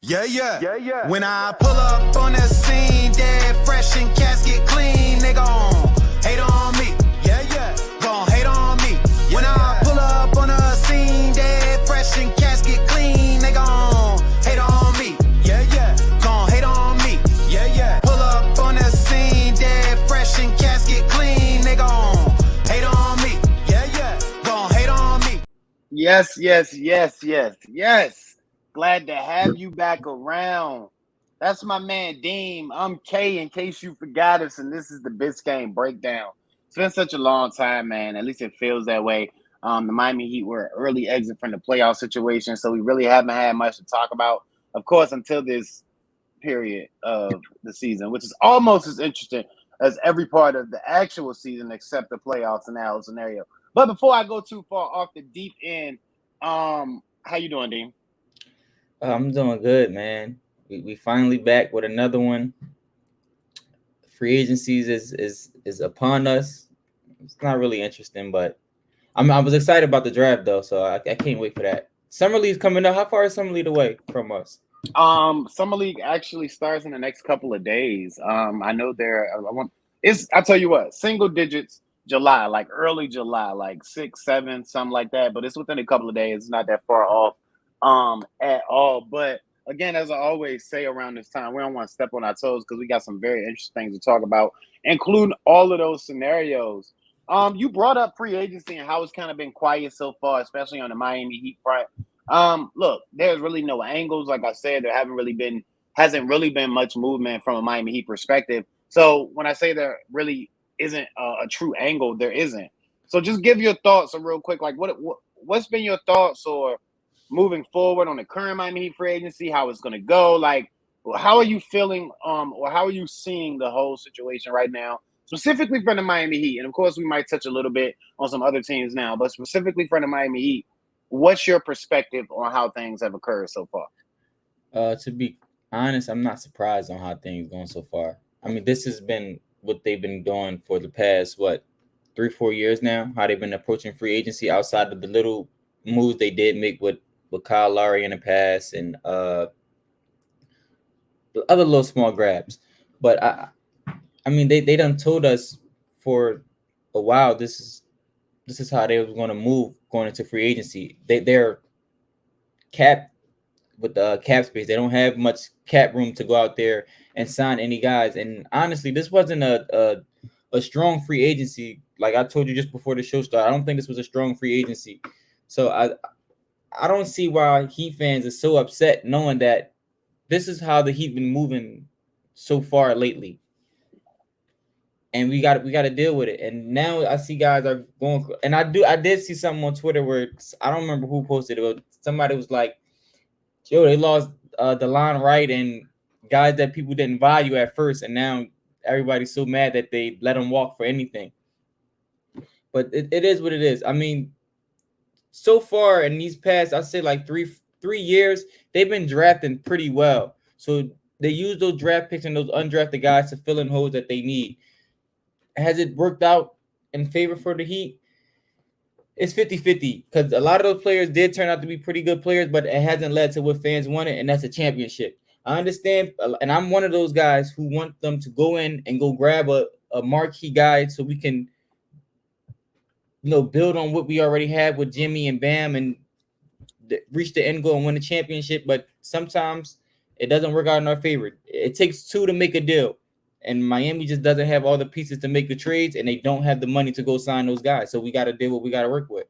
Yeah. When I pull up on the scene, dead fresh and casket clean, they gon' hate on me. Gon' hate on me. When I pull up on the scene, dead fresh and casket clean, they gon' hate on me. Gon' hate on me. Pull up on the scene, dead fresh and casket clean, they gon' hate on me. Gon' hate on me. Yes. Glad to have you back around. That's my man Deem. I'm K, in case you forgot us, and this is the Biscayne Breakdown. It's been such a long time, man. At least it feels that way. The Miami Heat were an early exit from the playoff situation, so we really haven't had much to talk about, of course, until this period of the season, which is almost as interesting as every part of the actual season except the playoffs and that scenario. But before I go too far off the deep end, how you doing, Dean? I'm doing good, man. We finally back with another one. Free agencies is upon us. It's not really interesting, but I was excited about the draft though, so I can't wait for that. Summer League's coming up. How far is Summer League away from us? Summer League actually starts in the next couple of days. I know I tell you what, single digits July, like early July, like 6, 7, something like that. But it's within a couple of days. It's not that far off at all. But again, as I always say around this time, we don't want to step on our toes because we got some very interesting things to talk about, including all of those scenarios. You brought up free agency and how it's kind of been quiet so far, especially on the Miami Heat front. Look, there's really no angles. Like I said, there hasn't really been much movement from a Miami Heat perspective. So when I say there really isn't a true angle, there isn't. So just give your thoughts real quick. Like what's been your thoughts or moving forward on the current Miami Heat free agency, how it's going to go? Like, how are you feeling or how are you seeing the whole situation right now, specifically from the Miami Heat? And of course, we might touch a little bit on some other teams now, but specifically from the Miami Heat, what's your perspective on how things have occurred so far? To be honest, I'm not surprised on how things going so far. I mean, this has been what they've been doing for the past 3-4 years now. How they've been approaching free agency outside of the little moves they did make with Kyle Lowry in the past and the other little small grabs. But I mean, they done told us for a while this is how they were going to move going into free agency. They're capped with the cap space. They don't have much cap room to go out there and sign any guys. And honestly, this wasn't a strong free agency. Like I told you just before the show started, I don't think this was a strong free agency. So I don't see why Heat fans are so upset knowing that this is how the Heat been moving so far lately. And we got to deal with it. And now I see guys are going, and I did see something on Twitter where I don't remember who posted it, but somebody was like, "Yo, they lost DeLon Wright and guys that people didn't value at first, and now everybody's so mad that they let them walk for anything." But it is what it is. I mean, so far in these past, I'd say like three years, they've been drafting pretty well. So they use those draft picks and those undrafted guys to fill in holes that they need. Has it worked out in favor for the Heat? It's 50-50 because a lot of those players did turn out to be pretty good players, but it hasn't led to what fans wanted, and that's a championship. I understand, and I'm one of those guys who want them to go in and go grab a marquee guy so we can, build on what we already had with Jimmy and Bam and reach the end goal and win the championship. But sometimes it doesn't work out in our favor. It takes two to make a deal. And Miami just doesn't have all the pieces to make the trades, and they don't have the money to go sign those guys. So we got to deal with what we got to work with.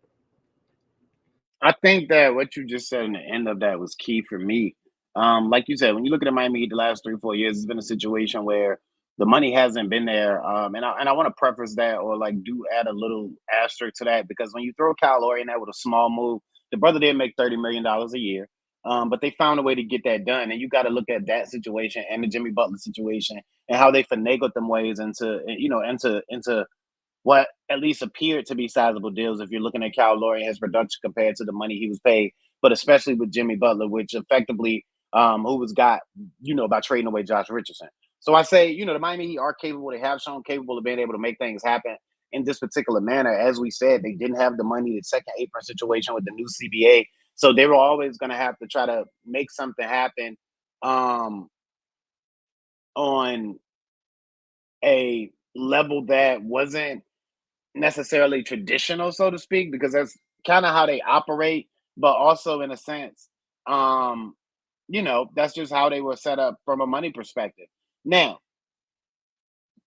I think that what you just said in the end of that was key for me. Like you said, when you look at the Miami Heat the last 3-4 years, it's been a situation where the money hasn't been there. And I want to preface that or do add a little asterisk to that, because when you throw Kyle Lowry in there with a small move, the brother did make $30 million a year. But they found a way to get that done. And you got to look at that situation and the Jimmy Butler situation and how they finagled them ways into what at least appeared to be sizable deals if you're looking at Kyle Lowry and his production compared to the money he was paid, but especially with Jimmy Butler, which effectively who was got, by trading away Josh Richardson. So I say, the Miami Heat are capable. They have shown capable of being able to make things happen in this particular manner. As we said, they didn't have the money, the second apron situation with the new CBA. So they were always going to have to try to make something happen on a level that wasn't necessarily traditional, so to speak, because that's kind of how they operate, but also in a sense, um, that's just how they were set up from a money perspective. Now,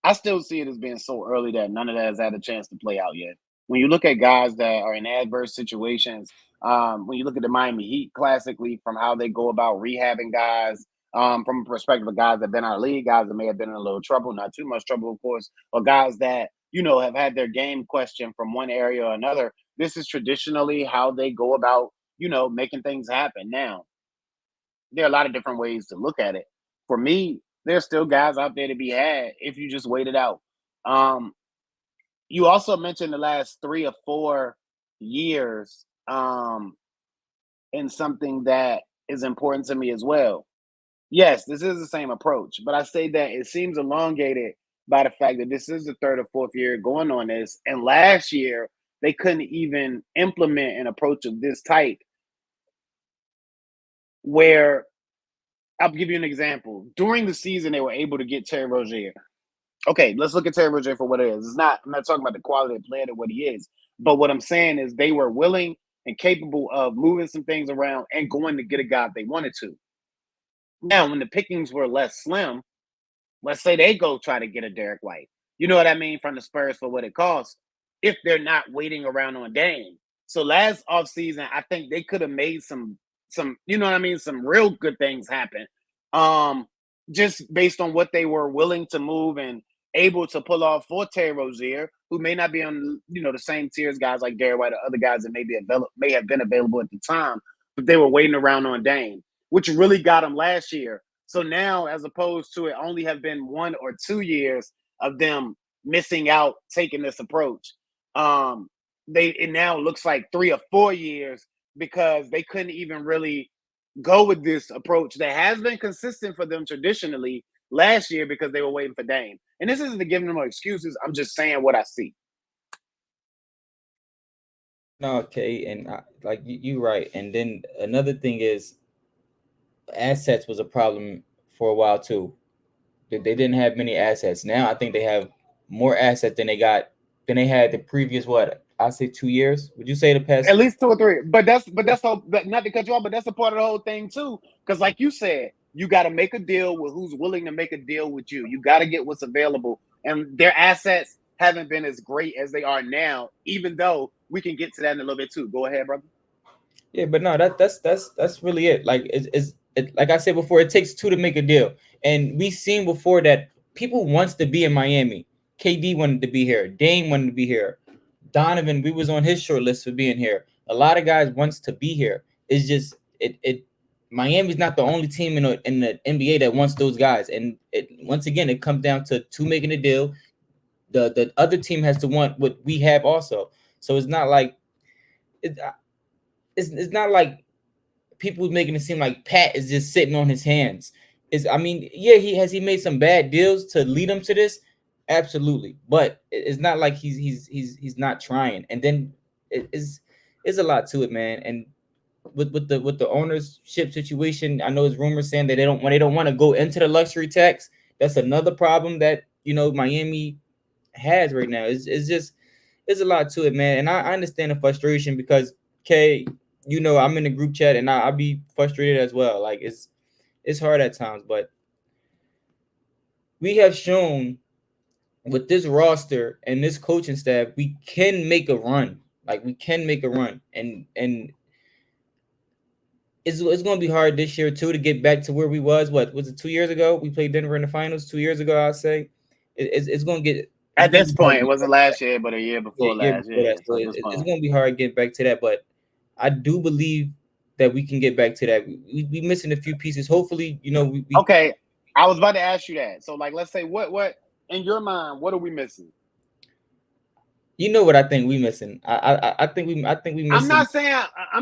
I still see it as being so early that none of that has had a chance to play out yet. When you look at guys that are in adverse situations, when you look at the Miami Heat classically, from how they go about rehabbing guys, from a perspective of guys that have been out of the league, guys that may have been in a little trouble, not too much trouble, of course, or guys that, have had their game questioned from one area or another. This is traditionally how they go about, making things happen. Now, there are a lot of different ways to look at it. For me, there's still guys out there to be had if you just wait it out. Um, you also mentioned the last 3 or 4 years, in something that is important to me as well. Yes, this is the same approach, but I say that it seems elongated by the fact that this is the third or fourth year going on this. And last year, they couldn't even implement an approach of this type where I'll give you an example. During the season, they were able to get Terry Rozier. Okay, let's look at Terry Rozier for what it is. I'm not talking about the quality of the player and what he is, but what I'm saying is they were willing and capable of moving some things around and going to get a guy if they wanted to. Now, when the pickings were less slim, let's say they go try to get a Derek White. You know what I mean? From the Spurs for what it costs, if they're not waiting around on Dame. So last offseason, I think they could have made some, you know what I mean, some real good things happen. Just based on what they were willing to move and able to pull off for Terry Rozier, who may not be on, the same tier as guys like Derek White or other guys that may have been available at the time, but they were waiting around on Dame, which really got them last year. So now, as opposed to it only have been 1 or 2 years of them missing out, taking this approach, it now looks like 3 or 4 years because they couldn't even really go with this approach that has been consistent for them traditionally last year because they were waiting for Dame. And this isn't to give them no excuses. I'm just saying what I see. No, okay, and like you right. And then another thing is assets was a problem for a while too. They didn't have many assets. Now I think they have more assets than they had the previous I say 2 years. Would you say the past? At least 2 or 3. But that's not to cut you off, but that's a part of the whole thing too. Because like you said, you got to make a deal with who's willing to make a deal with you. You got to get what's available, and their assets haven't been as great as they are now. Even though we can get to that in a little bit too. Go ahead, brother. Yeah, but no, that's really it. Like like I said before, it takes two to make a deal, and we've seen before that people wants to be in Miami. KD wanted to be here. Dame wanted to be here. Donovan, we was on his short list for being here. A lot of guys wants to be here. It's just Miami's not the only team in the NBA that wants those guys, and once again it comes down to two making a deal. The other team has to want what we have also. So it's not like it's not like people making it seem like Pat is just sitting on his hands. Yeah, he made some bad deals to lead him to this, absolutely. But it's not like he's not trying. And then it's a lot to it, man. And with the ownership situation, I know it's rumors saying that they don't want to go into the luxury tax. That's another problem that Miami has right now. It's a lot to it, man. And I understand the frustration because I'm in the group chat and I'll be frustrated as well. Like it's hard at times, but we have shown with this roster and this coaching staff, we can make a run. Like we can make a run, and it's going to be hard this year too to get back to where we was. What was it? 2 years ago, we played Denver in the finals. 2 years ago, I'd say it's going to get. At this point, it wasn't last year, but a year before last. Yeah, so it's going to be hard to get back to that, but I do believe that we can get back to that. We missing a few pieces. Hopefully, Okay, I was about to ask you that. So, like, let's say what in your mind, what are we missing? You know what I think we missing. I think we missing. I'm not saying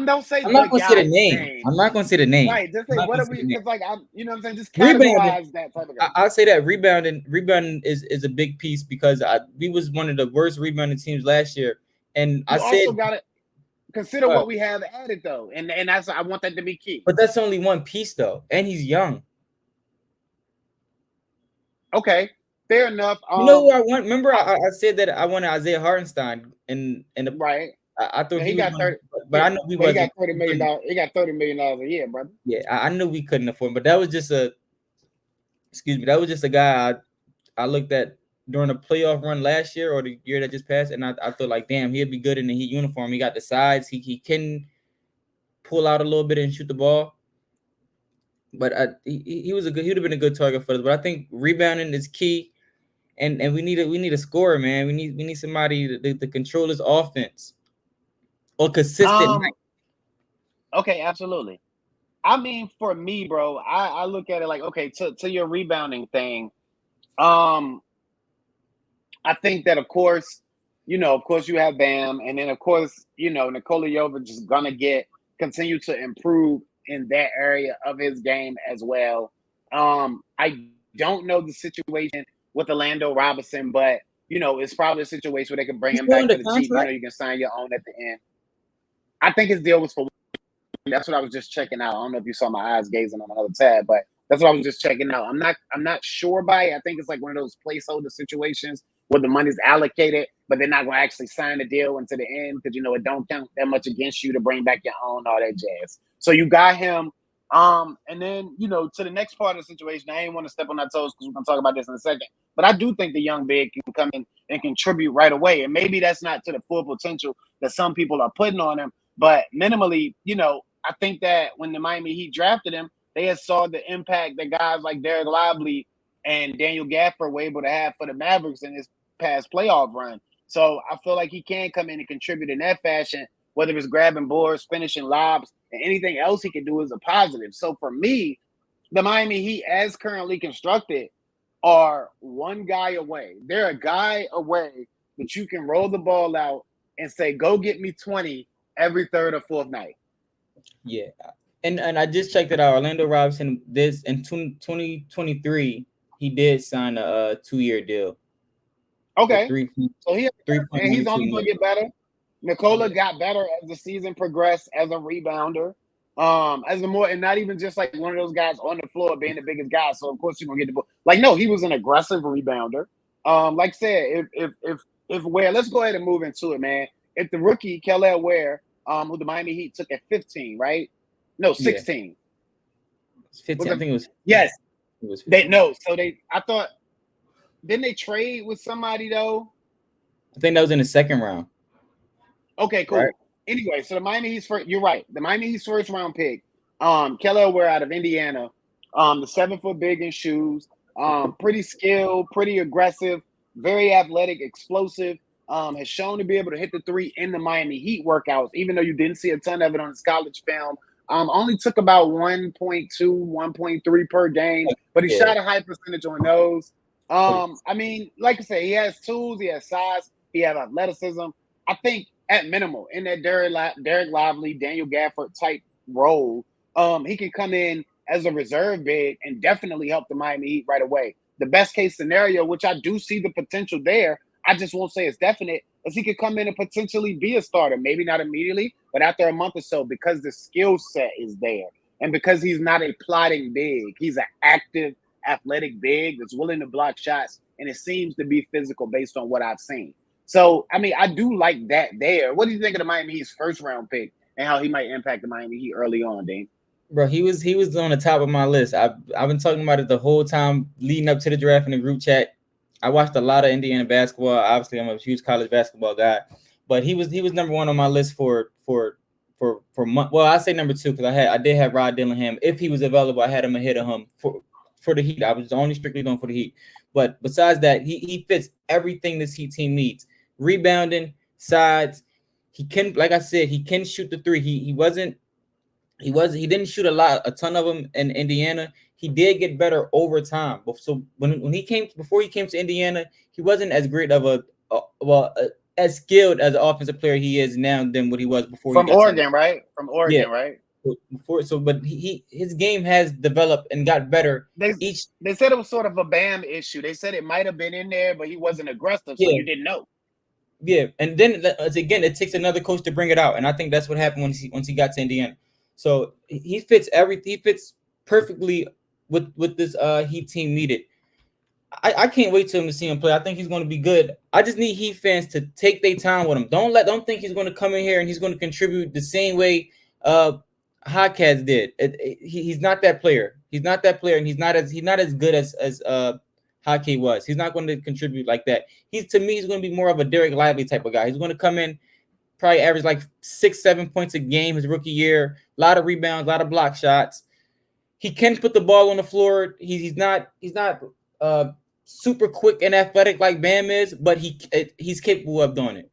don't say. I'm not going to say the name. I'm not going to say the name. Right. Just say what are we? Because like you know what I'm saying. Just categorize that type of guy. I'll say that rebounding is a big piece because we was one of the worst rebounding teams last year, and I also got to consider what we have added though, and that's I want that to be key. But that's only one piece though, and he's young. Okay, fair enough. You know who I want? Remember, I said that I wanted Isaiah Hartenstein, and Right. I thought Man, he he was got going, 30. but I know we Man, he got wasn't. $30 million. He got $30 million a year, brother. Yeah, I knew we couldn't afford him, but that was just that was just a guy I looked at during the playoff run last year or the year that just passed, and I thought like, damn, he'd be good in the Heat uniform. He got the size, he can pull out a little bit and shoot the ball. But he was he would have been a good target for us. But I think rebounding is key, and we need a scorer, man. We need somebody to control his offense or consistent. Okay, absolutely. I mean, for me, bro, I look at it like, okay, to your rebounding thing. I think that of course you have Bam, and then of course, Nikola Jovic is gonna continue to improve in that area of his game as well. I don't know the situation with Orlando Robinson, but it's probably a situation where they can bring He's him still back under for the cheap. contract. You can sign your own at the end. I think his deal was for. That's what I was just checking out. I don't know if you saw my eyes gazing on another tab, but that's what I was just checking out. I'm not sure by it. I think it's like one of those placeholder situations where the money's allocated, but they're not going to actually sign the deal until the end because it don't count that much against you to bring back your own, all that jazz. So you got him. And then to the next part of the situation, I ain't want to step on that toes because we're gonna talk about this in a second. But I do think the young big can come in and contribute right away. And maybe that's not to the full potential that some people are putting on him, but minimally, I think that when the Miami Heat drafted him, they had saw the impact that guys like Derek Lively and Daniel Gafford were able to have for the Mavericks in this past playoff run. So I feel like he can come in and contribute in that fashion, whether it's grabbing boards, finishing lobs, and anything else he can do is a positive. So for me, the Miami Heat, as currently constructed, are one guy away. They're a guy away that you can roll the ball out and say, go get me 20 every third or fourth night. Yeah, and I just checked it out. Orlando Robinson, this in 2023, he did sign a 2-year deal. Okay, so he's only going to get better. Nikola got better as the season progressed as a rebounder. And not even just like one of those guys on the floor being the biggest guy. So of course you're gonna get the ball. Like, no, he was an aggressive rebounder. Like I said, if Ware, let's go ahead and move into it, man. If the rookie Kelly Ware, who the Miami Heat took at 15, right? No, 16. Yeah. 15. I think it was. Yes. It was 15. I thought, didn't they trade with somebody though? I think that was in the second round. Okay, cool. Right. Anyway, so the Miami Heat's first, you're right. The Miami Heat's first round pick, Kelly Ware out of Indiana, the 7-foot big in shoes, pretty skilled, pretty aggressive, very athletic, explosive, has shown to be able to hit the three in the Miami Heat workouts, even though you didn't see a ton of it on his college film. Only took about 1.2, 1.3 per game, but he shot a high percentage on those. I mean, like I said, he has tools, he has size, he has athleticism. I think at minimal in that Derek Lively, Daniel Gafford type role, he can come in as a reserve big and definitely help the Miami Heat right away. The best case scenario, which I do see the potential there, I just won't say it's definite, is he could come in and potentially be a starter. Maybe not immediately, but after a month or so, because the skill set is there. And because he's not a plotting big, he's an active, athletic big that's willing to block shots, and it seems to be physical based on what I've seen. So, I mean, I do like that there. What do you think of the Miami Heat's first round pick and how he might impact the Miami Heat early on, Dean? Bro, he was on the top of my list. I've been talking about it the whole time leading up to the draft in the group chat. I watched a lot of Indiana basketball. Obviously, I'm a huge college basketball guy, but he was number one on my list for month. Well, I say number two because I did have Rod Dillingham. If he was available, I had him ahead of him for the Heat. I was only strictly going for the Heat. But besides that, he fits everything this Heat team needs. Rebounding, sides. He can, like I said, he can shoot the three. He didn't shoot a ton of them in Indiana. He did get better over time. So before he came to Indiana, he wasn't as great of as skilled as an offensive player he is now than what he was before. From Oregon, right? From Oregon, right? But his game has developed and got better. They said it was sort of a Bam issue. They said it might have been in there, but he wasn't aggressive, so you didn't know. Yeah, and then again, it takes another coach to bring it out, and I think that's what happened once he got to Indiana. So he fits everything. He fits perfectly with this Heat team needed. I can't wait till him to see him play. I think he's going to be good. I just need Heat fans to take their time with him. Don't think he's going to come in here and he's going to contribute the same way Hotcats did. He's not that player. He's not that player, and he's not as good as Hotkey was. He's not going to contribute like that. He's going to be more of a Derek Lively type of guy. He's going to come in, probably average like 6-7 points a game his rookie year. A lot of rebounds, a lot of block shots. He can put the ball on the floor. He's not super quick and athletic like Bam is, but he's capable of doing it.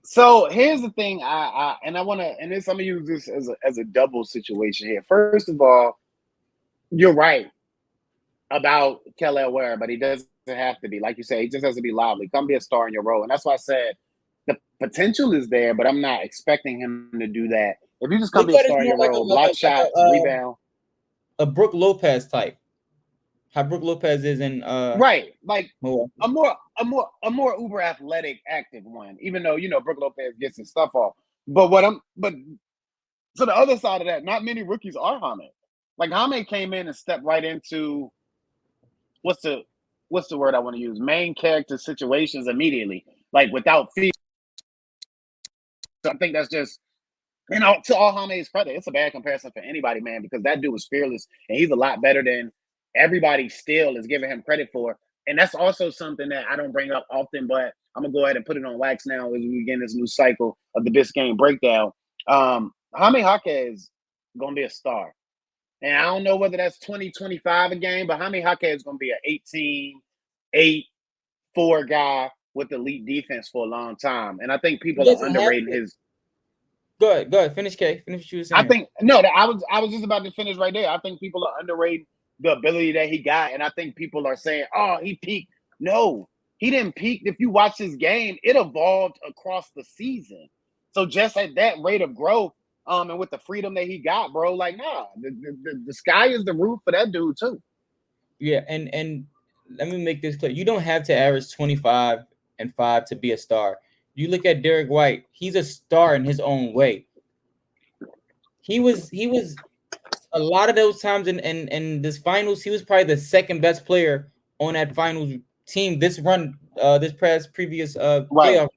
So here's the thing, I want to, and this I'm gonna use this as a double situation here. First of all, you're right about Kelly Ware, but he doesn't have to be, like you say, he just has to be lively. Come be a star in your role, and that's why I said the potential is there, but I'm not expecting him to do that. If you just come be a star in your role, block shots, rebound, a Brook Lopez type. How Brook Lopez is in right, like a more uber athletic, active one. Even though Brook Lopez gets his stuff off, but so the other side of that, not many rookies are Jaime. Like Jaime came in and stepped right into what's the word I want to use? Main character situations immediately, like without fear. So I think that's just to all Jaime's credit, it's a bad comparison for anybody, man, because that dude was fearless and he's a lot better than everybody still is giving him credit for. And that's also something that I don't bring up often, but I'm going to go ahead and put it on wax now as we begin this new cycle of the Biscayne Breakdown. Jaime Jaquez is going to be a star. And I don't know whether that's 20-25 a game, but Jaime Jaquez is going to be an 18, 8, 4 guy with elite defense for a long time. And I think people are underrating his. Go ahead. Finish, K. Finish what you were saying. I think I was just about to finish right there. I think people are underrating the ability that he got, and I think people are saying, "Oh, he peaked." No, he didn't peak. If you watch his game, it evolved across the season. So just at that rate of growth, and with the freedom that he got, bro, like, nah, the sky is the roof for that dude too. Yeah, and let me make this clear: you don't have to average 25 and 5 to be a star. You look at Derek White; he's a star in his own way. He was a lot of those times in this finals, he was probably the second best player on that finals team. This run, previous playoff,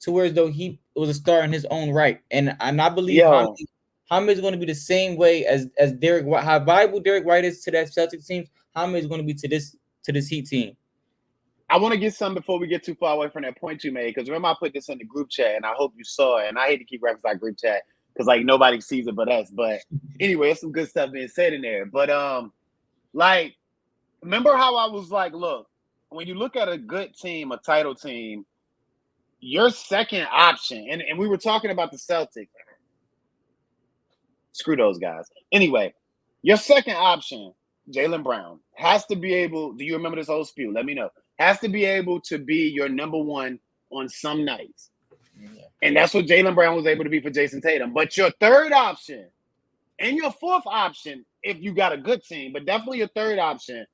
to where as though he was a star in his own right. And I believe Jaime is going to be the same way as Derek White. How valuable Derek White is to that Celtics team, Jaime is going to be to this Heat team. I want to get some before we get too far away from that point you made, because remember I put this in the group chat, and I hope you saw it. And I hate to keep referencing our group chat, because like nobody sees it but us. But anyway, it's some good stuff being said in there. But like, remember how I was like, look, when you look at a good team, a title team, your second option, and we were talking about the Celtics. Screw those guys. Anyway, your second option, Jaylen Brown, has to be able, do you remember this whole spew? Let me know. Has to be able to be your number one on some nights. And that's what Jaylen Brown was able to be for Jason Tatum. But your third option and your fourth option, if you got a good team, but definitely your third option,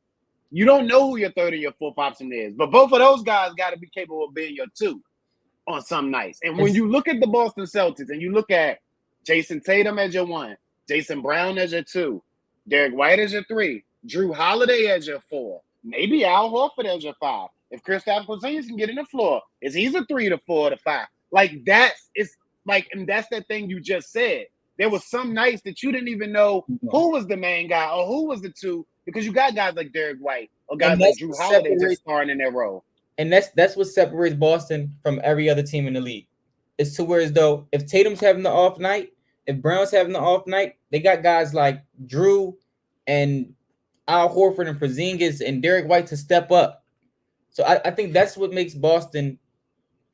you don't know who your third and your fourth option is. But both of those guys got to be capable of being your two on some nights. And when you look at the Boston Celtics and you look at Jason Tatum as your one, Jason Brown as your two, Derek White as your three, Drew Holiday as your four, maybe Al Horford as your five. If Kristaps Porzingis can get in the floor, is he's a 3 to 4 to 5? Like and that's that thing you just said. There was some nights that you didn't even know who was the main guy or who was the two, because you got guys like Derek White or guys like Drew Holiday just starting in their role. And that's what separates Boston from every other team in the league. It's to where as though if Tatum's having the off night, if Brown's having the off night, they got guys like Drew and Al Horford and Porzingis and Derek White to step up. So I think that's what makes Boston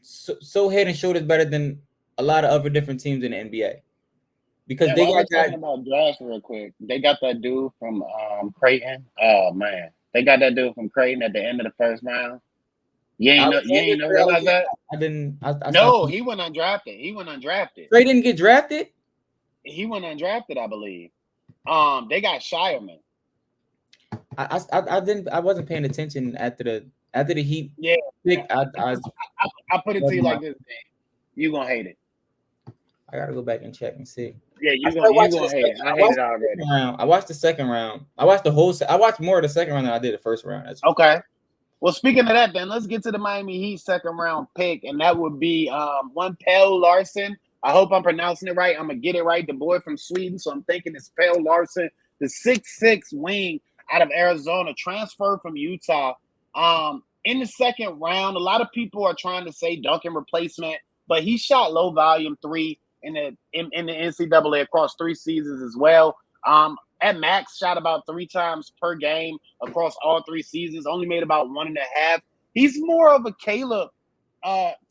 so head and shoulders better than a lot of other different teams in the NBA. Because they got talking about drafts real quick. They got that dude from Creighton. Oh man, they got that dude from Creighton at the end of the first round. You ain't realize that? I didn't. No, he went undrafted. Trey didn't get drafted. He went undrafted, I believe. They got Shireman. I wasn't paying attention after the Heat. Yeah, I put it to you like this, man. You gonna hate it. I gotta go back and check and see. Yeah, I you started watching the gonna hate it. second. I I hate watched it the already. second round. I watched the second round. I watched the whole. I watched more of the second round than I did the first round. That's Okay. Well, speaking of that, then let's get to the Miami Heat second round pick, and that would be one Pelle Larsson. I hope I'm pronouncing it right. I'm gonna get it right. The boy from Sweden, so I'm thinking it's Pelle Larsson, the 6'6" wing out of Arizona, transferred from Utah. In the second round, a lot of people are trying to say Duncan replacement, but he shot low volume three in the NCAA across 3 seasons as well. At max, shot about 3 times per game across all 3 seasons, only made about 1.5. He's more of a Caleb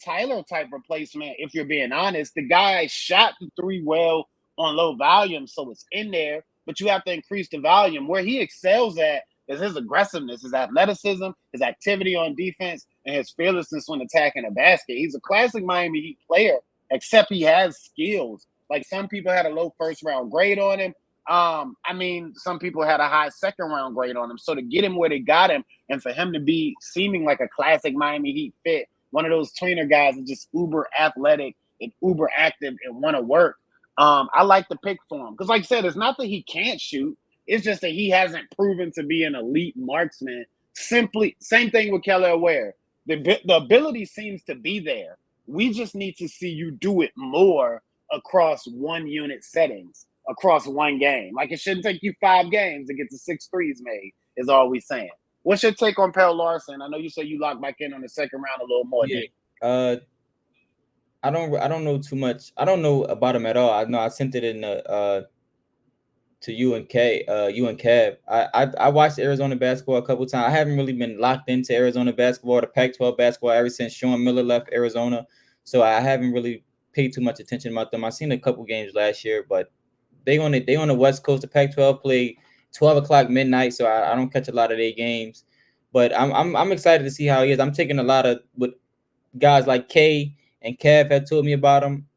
Tyler type replacement, if you're being honest. The guy shot the three well on low volume, so it's in there, but you have to increase the volume. Where he excels at is his aggressiveness, his athleticism, his activity on defense, and his fearlessness when attacking a basket. He's a classic Miami Heat player, except he has skills. Like, some people had a low first round grade on him. Some people had a high second round grade on him. So to get him where they got him, and for him to be seeming like a classic Miami Heat fit, one of those tweener guys that's just uber athletic and uber active and want to work. I like the pick for him because, like I said, it's not that he can't shoot. It's just that he hasn't proven to be an elite marksman. Simply, same thing with Keller Ware. The ability seems to be there. We just need to see you do it more across one unit settings, across one game. Like, it shouldn't take you 5 games to get to 6 threes made, is all we saying. What's your take on Pelle Larsson? I know you said you locked back in on the second round a little more. yeah. I don't know too much. I don't know about him at all. I know I sent it in to you and Kev. I watched Arizona basketball a couple times. I haven't really been locked into Arizona basketball, the Pac-12 basketball, ever since Sean Miller left Arizona. So I haven't really paid too much attention about them. I've seen a couple games last year, but they on the West Coast. The Pac-12 play 12 o'clock midnight, so I don't catch a lot of their games. But I'm excited to see how he is. I'm taking a lot of with guys like K and Kev had told me about him.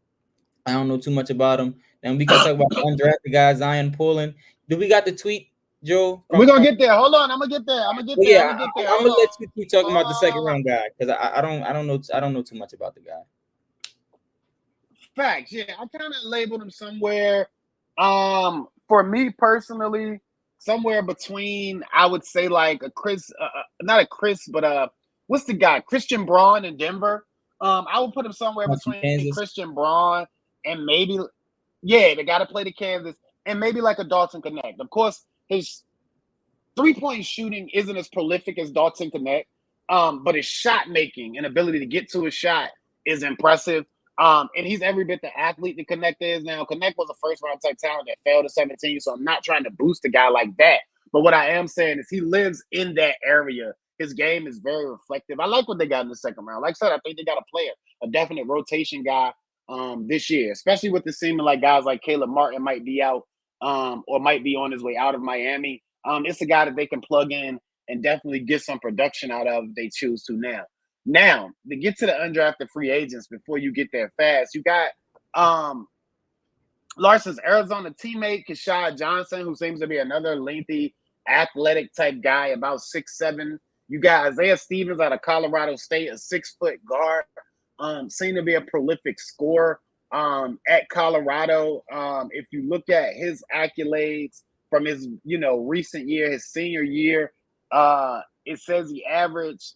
I don't know too much about him. And we can talk about undrafted guys, Zion Pulling. Do we got the tweet, Joe? We're gonna get there. Hold on, I'm gonna get there. I'm Yeah, gonna get there. I'm Hold gonna let you on. keep talking about the second round guy because I don't know too much about the guy. Facts, yeah. I kind of labeled him somewhere. For me personally, somewhere between, I would say, like a Chris, not a Chris, but what's the guy? Christian Braun in Denver. I would put him somewhere From between Kansas. Christian Braun and maybe, yeah, the guy to play the Kansas, and maybe like a Dalton Connect. Of course, his 3-point shooting isn't as prolific as Dalton Connect, but his shot making and ability to get to a shot is impressive. And he's every bit the athlete that Connect is now. Connect was a first round type talent that failed at 17, so I'm not trying to boost a guy like that. But what I am saying is he lives in that area. His game is very reflective. I like what they got in the second round. Like I said, I think they got a player, a definite rotation guy this year, especially with the seeming like guys like Caleb Martin might be out or might be on his way out of Miami. It's a guy that they can plug in and definitely get some production out of if they choose to now. Now, to get to the undrafted free agents before you get there fast, you got Larson's Arizona teammate, Keshad Johnson, who seems to be another lengthy, athletic type guy, about 6'7". You got Isaiah Stevens out of Colorado State, a 6-foot guard, seemed to be a prolific scorer at Colorado. If you look at his accolades from his, recent year, his senior year, it says he averaged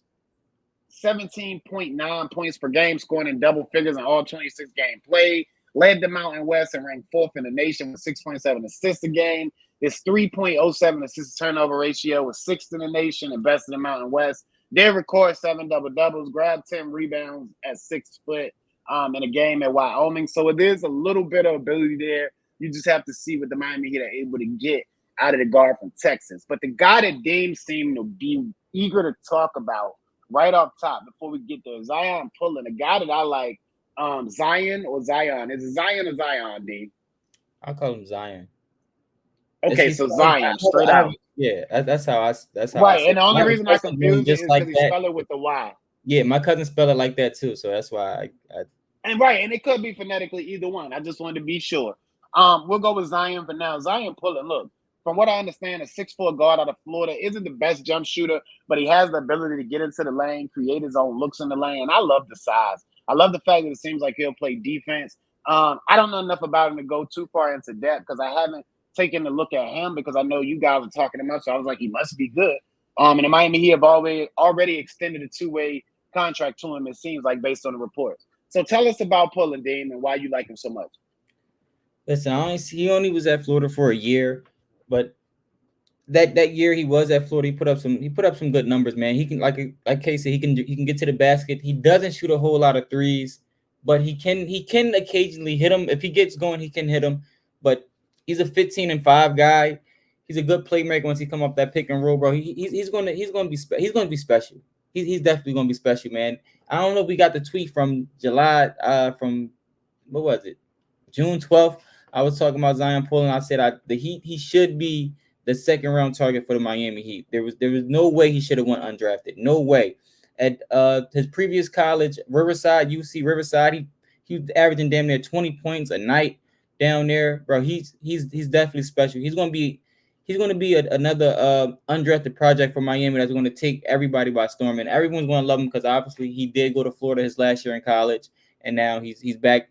17.9 points per game, scoring in double figures in all 26 games played. Led the Mountain West and ranked 4th in the nation with 6.7 assists a game. His 3.07 assist turnover ratio was 6th in the nation and best in the Mountain West. Did record 7 double-doubles, grabbed 10 rebounds at 6 foot in a game at Wyoming. So it is a little bit of ability there. You just have to see what the Miami Heat are able to get out of the guard from Texas. But the guy that Deem seemed to be eager to talk about right off top before we get there, Zion Pulling, a guy that I like. Zion or Zion? Is it Zion or Zion, D? I'll call him Zion. Okay, so Zion, straight out. Yeah, that's how I say Right, it. and the only My reason I cousin named confused it just is like because he that. spelled it with the Y. Yeah, my cousin spelled it like that too, so that's why And it could be phonetically either one. I just wanted to be sure. We'll go with Zion for now. Zion Pulling, look, from what I understand, a 6'4" guard out of Florida isn't the best jump shooter, but he has the ability to get into the lane, create his own looks in the lane. I love the size. I love the fact that it seems like he'll play defense I don't know enough about him to go too far into depth because I haven't taken a look at him because I know you guys are talking him up. So I was like, he must be good. And in Miami, he have already extended a two-way contract to him, it seems like, based on the reports. So tell us about Pulling Deem and why you like him so much. Listen, he only was at Florida for a year, but that year he was at Florida, he put up some good numbers, man. He can, like Casey, he can get to the basket. He doesn't shoot a whole lot of threes, but he can occasionally hit them. If he gets going, he can hit them. But he's a 15-5 guy. He's a good playmaker once he come up that pick and roll, bro. He's gonna be special. He's definitely gonna be special, man. I don't know if we got the tweet from July, from what was it, June 12th. I was talking about Zion Pulling. I said he should be the second round target for the Miami Heat. There was no way he should have went undrafted. No way. At his previous college, Riverside, UC Riverside, he was averaging damn near 20 points a night down there, bro. He's definitely special. He's gonna be another undrafted project for Miami that's going to take everybody by storm, and everyone's going to love him because obviously he did go to Florida his last year in college, and now he's back.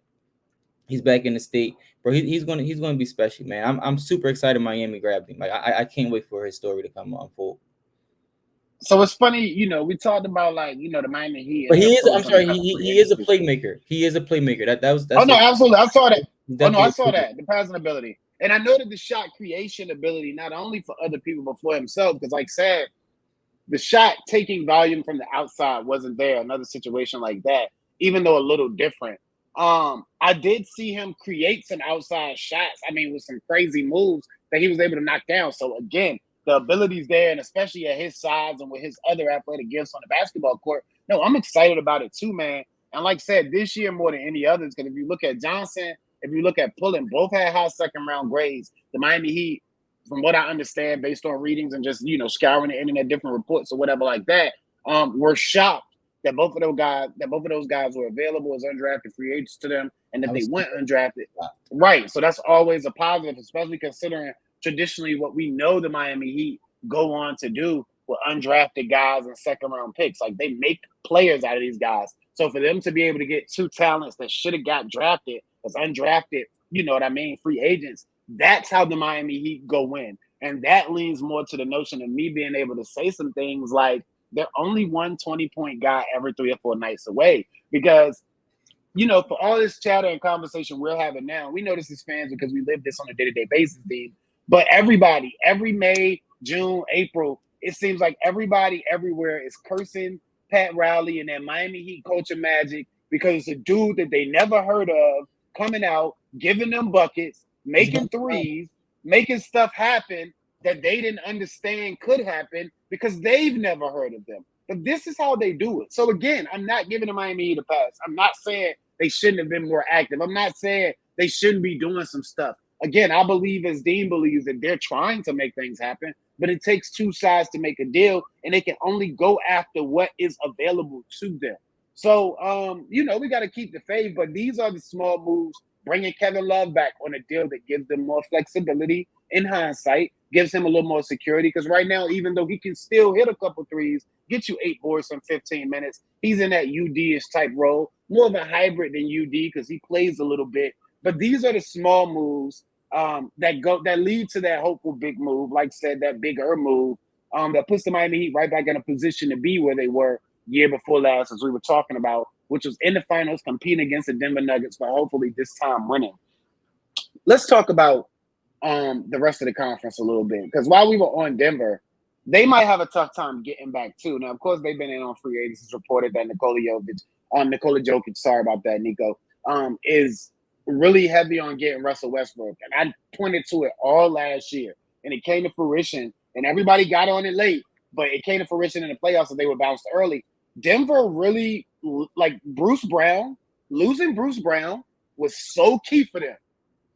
He's back in the state, bro. He's gonna be special, man. I'm super excited. Miami grabbed him. Like I can't wait for his story to come unfold. So it's funny, we talked about the Miami Heat. But he is. I'm sorry. He is a playmaker. He is a playmaker. That's. Oh no, absolutely. I saw that. I saw Definitely that. The passing ability, and I noted the shot creation ability not only for other people but for himself. Because, like I said, the shot taking volume from the outside wasn't there. Another situation like that, even though a little different. I did see him create some outside shots. I mean, with some crazy moves that he was able to knock down. So again, the ability's there, and especially at his size and with his other athletic gifts on the basketball court. No, I'm excited about it too, man. And like I said, this year more than any others, because if you look at Johnson, if you look at Pullen, both had high second round grades. The Miami Heat, from what I understand, based on readings and just scouring the internet, different reports or whatever like that, were shocked that both of those guys were available as undrafted free agents to them, and that they went undrafted. Right. So that's always a positive, especially considering traditionally what we know the Miami Heat go on to do with undrafted guys and second round picks. Like, they make players out of these guys. So for them to be able to get two talents that should have got drafted as undrafted, free agents, that's how the Miami Heat go win. And that leans more to the notion of me being able to say some things like, they're only one 20-point guy every 3 or 4 nights away. Because, for all this chatter and conversation we're having now, we know this as fans because we live this on a day-to-day basis, Dean. But everybody, every May, June, April, it seems like everybody everywhere is cursing Pat Riley and that Miami Heat coach of magic because it's a dude that they never heard of coming out, giving them buckets, making threes, making stuff happen that they didn't understand could happen because they've never heard of them. But this is how they do it. So again, I'm not giving the Miami Heat a pass. I'm not saying they shouldn't have been more active. I'm not saying they shouldn't be doing some stuff. Again, I believe, as Dean believes, that they're trying to make things happen, but it takes two sides to make a deal, and they can only go after what is available to them. So, we got to keep the faith, but these are the small moves. Bringing Kevin Love back on a deal that gives them more flexibility in hindsight, gives him a little more security, because right now, even though he can still hit a couple threes, get you 8 boards in 15 minutes, he's in that UD-ish type role, more of a hybrid than UD because he plays a little bit. But these are the small moves that lead to that hopeful big move, like I said, that bigger move that puts the Miami Heat right back in a position to be where they were year before last, as we were talking about, which was in the finals, competing against the Denver Nuggets, but hopefully this time winning. Let's talk about the rest of the conference a little bit, because while we were on Denver, they might have a tough time getting back too. Now, of course, they've been in on free agents. It's reported that Nikola Jokic, sorry about that, Nico, is really heavy on getting Russell Westbrook. And I pointed to it all last year, and it came to fruition, and everybody got on it late, but it came to fruition in the playoffs, and they were bounced early. Denver really, like losing Bruce Brown was so key for them,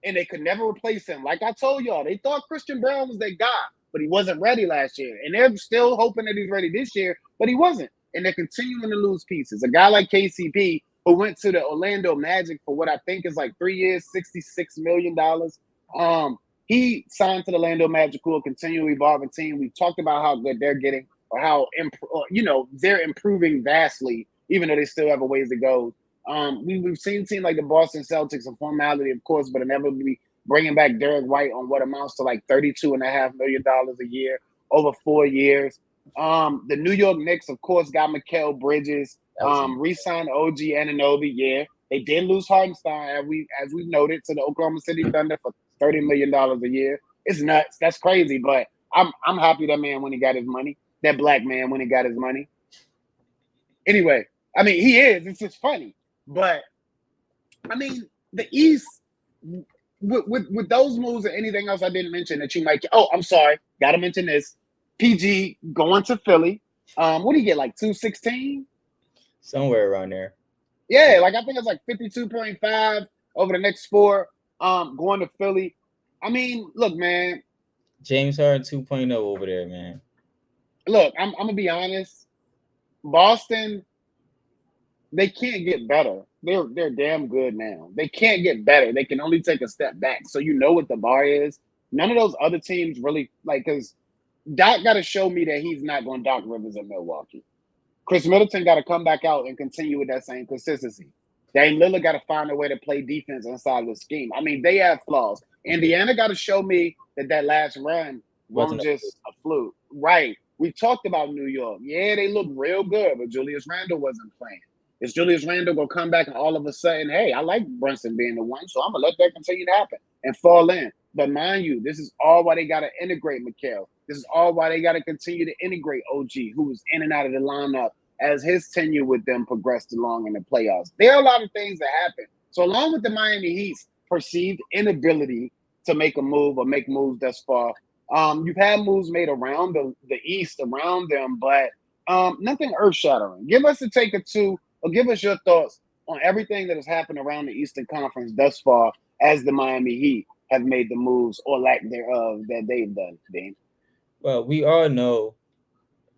and they could never replace him. Like I told y'all, they thought Christian Brown was their guy, but he wasn't ready last year, and they're still hoping that he's ready this year, but he wasn't, and they're continuing to lose pieces. A guy like KCP, who went to the Orlando Magic for what I think is like 3 years, $66 million. He signed to the Orlando Magic, who will continue to evolve a team. We've talked about how good they're getting, or how they're improving vastly, even though they still have a ways to go. We've seen teams like the Boston Celtics, a formality, of course, but inevitably bringing back Derek White on what amounts to like $32.5 million a year over 4 years. The New York Knicks, of course, got Mikal Bridges, re-signed OG Anunoby. Yeah, they did lose Hartenstein, as we've noted, to the Oklahoma City Thunder for $30 million a year. It's nuts. That's crazy, but I'm happy that man when he got his money. That black man when he got his money. Anyway, I mean, he is. It's just funny. But, I mean, the East, with those moves or anything else I didn't mention that you might – oh, I'm sorry. Got to mention this. PG going to Philly. What do you get, like 216? Somewhere around there. Yeah, like I think it's like 52.5 over the next 4 going to Philly. I mean, look, man. James Harden 2.0 over there, man. Look, I'm going to be honest. Boston, they can't get better. They're damn good now. They can't get better. They can only take a step back. So you know what the bar is. None of those other teams really like because Doc got to show me that he's not going to Doc Rivers in Milwaukee. Chris Middleton got to come back out and continue with that same consistency. Dame Lillard got to find a way to play defense inside the scheme. I mean, they have flaws. Indiana got to show me that last run wasn't just a fluke. Right. We talked about New York. Yeah, they look real good, but Julius Randle wasn't playing. Is Julius Randle going to come back and all of a sudden, hey, I like Brunson being the one, so I'm going to let that continue to happen and fall in. But mind you, this is all why they got to integrate Mikal. This is all why they got to continue to integrate OG, who was in and out of the lineup as his tenure with them progressed along in the playoffs. There are a lot of things that happen. So along with the Miami Heat's perceived inability to make a move or make moves thus far, you've had moves made around the East, around them, but nothing earth-shattering. Give us a take or two, or give us your thoughts on everything that has happened around the Eastern Conference thus far as the Miami Heat have made the moves or lack thereof that they've done, Dean. Well, we all know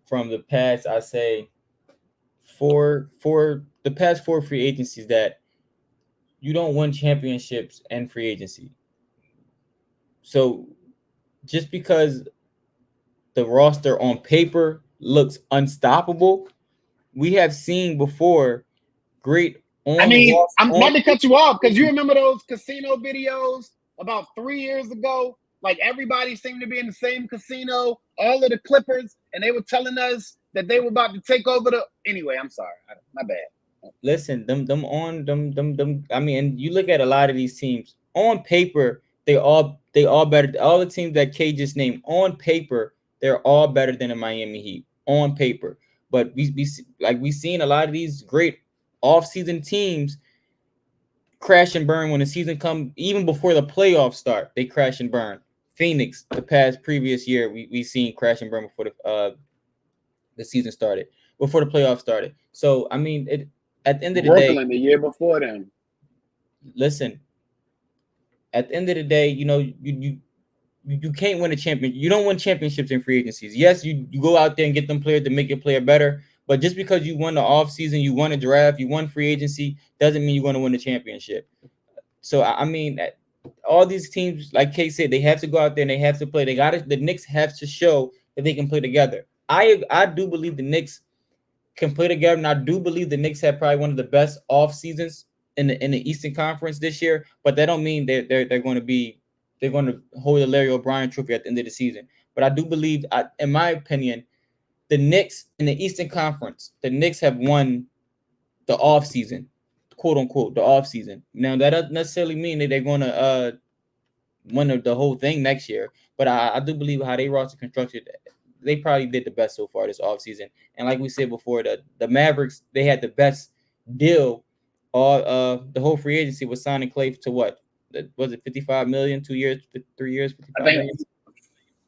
from the past, I say, for the past 4 free agencies that you don't win championships and free agency. So just because the roster on paper looks unstoppable, we have seen before great on. I mean, I'm about to cut you off because you remember those casino videos about 3 years ago? Like everybody seemed to be in the same casino, all of the Clippers, and they were telling us that they were about to take over the. Anyway, I'm sorry, my bad. Listen, them. I mean, and you look at a lot of these teams on paper, they all better. All the teams that K just named on paper, they're all better than the Miami Heat on paper. But we seen a lot of these great off-season teams crash and burn when the season come. Even before the playoffs start, they crash and burn. Phoenix, the previous year, we seen crash and burn before the season started, before the playoffs started. So I mean, at the end of the day, Brooklyn the year before them. Listen, at the end of the day, you know, you can't win a champion. You don't win championships in free agencies. Yes, you go out there and get them players to make your player better, but just because you won the offseason, you won a draft, you won free agency, doesn't mean you're going to win the championship. So I mean, all these teams, like Kay said, they have to go out there and they have to play. The Knicks have to show that they can play together. I do believe the Knicks can play together, and I do believe the Knicks have probably one of the best off seasons in the Eastern Conference this year. But that don't mean they're going to hold the Larry O'Brien Trophy at the end of the season. But I do believe, in my opinion, the Knicks in the Eastern Conference, the Knicks have won the off season, quote unquote, the off season. Now that doesn't necessarily mean that they're going to win the whole thing next year. But I do believe how they roster constructed, they probably did the best so far this offseason. And like we said before, the Mavericks, they had the best deal. The whole free agency was signing Clay to what? Was it $55 million, 2 years, 3 years? I think million?